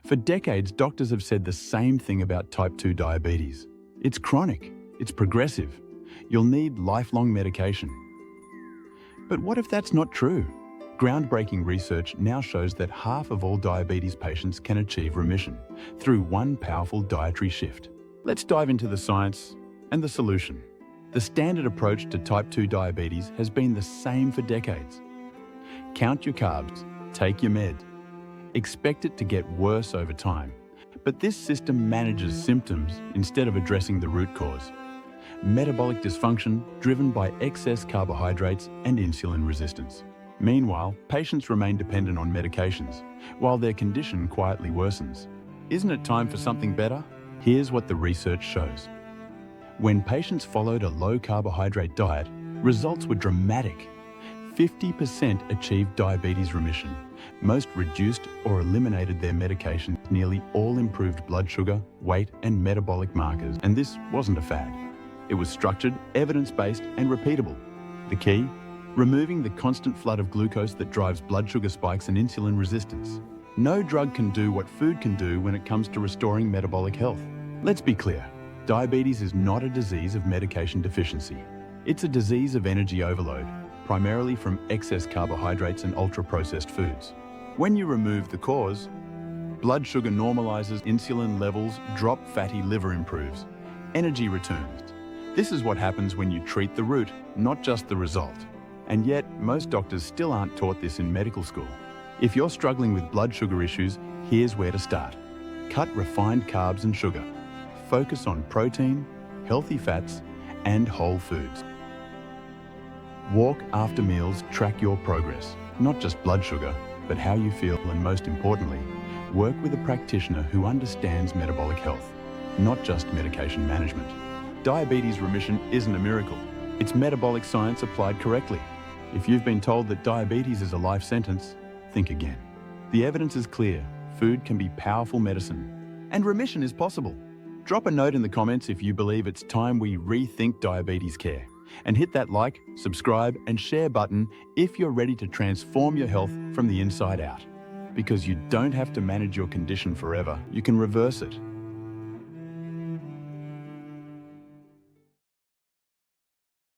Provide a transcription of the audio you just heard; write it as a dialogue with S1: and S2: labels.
S1: For decades, doctors have said the same thing about type 2 diabetes. It's chronic, it's progressive. You'll need lifelong medication. But what if that's not true? Groundbreaking research now shows that half of all diabetes patients can achieve remission through one powerful dietary shift. Let's dive into the science and the solution. The standard approach to type 2 diabetes has been the same for decades. Count your carbs, take your med. Expect it to get worse over time. But this system manages symptoms instead of addressing the root cause. Metabolic dysfunction driven by excess carbohydrates and insulin resistance. Meanwhile, patients remain dependent on medications, while their condition quietly worsens. Isn't it time for something better? Here's what the research shows. When patients followed a low-carbohydrate diet, results were dramatic. 50% achieved diabetes remission. Most reduced or eliminated their medication. Nearly all improved blood sugar, weight, and metabolic markers. And this wasn't a fad. It was structured, evidence-based, and repeatable. The key? Removing the constant flood of glucose that drives blood sugar spikes and insulin resistance. No drug can do what food can do when it comes to restoring metabolic health. Let's be clear, diabetes is not a disease of medication deficiency. It's a disease of energy overload, primarily from excess carbohydrates and ultra-processed foods. When you remove the cause, blood sugar normalizes, insulin levels drop, fatty liver improves, energy returns. This is what happens when you treat the root, not just the result. And yet, most doctors still aren't taught this in medical school. If you're struggling with blood sugar issues, here's where to start. Cut refined carbs and sugar. Focus on protein, healthy fats, and whole foods. Walk after meals, track your progress. Not just blood sugar, but how you feel, and most importantly, work with a practitioner who understands metabolic health, not just medication management. Diabetes remission isn't a miracle. It's metabolic science applied correctly. If you've been told that diabetes is a life sentence, think again. The evidence is clear. Food can be powerful medicine. And remission is possible. Drop a note in the comments if you believe it's time we rethink diabetes care. And hit that like, subscribe, and share button if you're ready to transform your health from the inside out. Because you don't have to manage your condition forever. You can reverse it.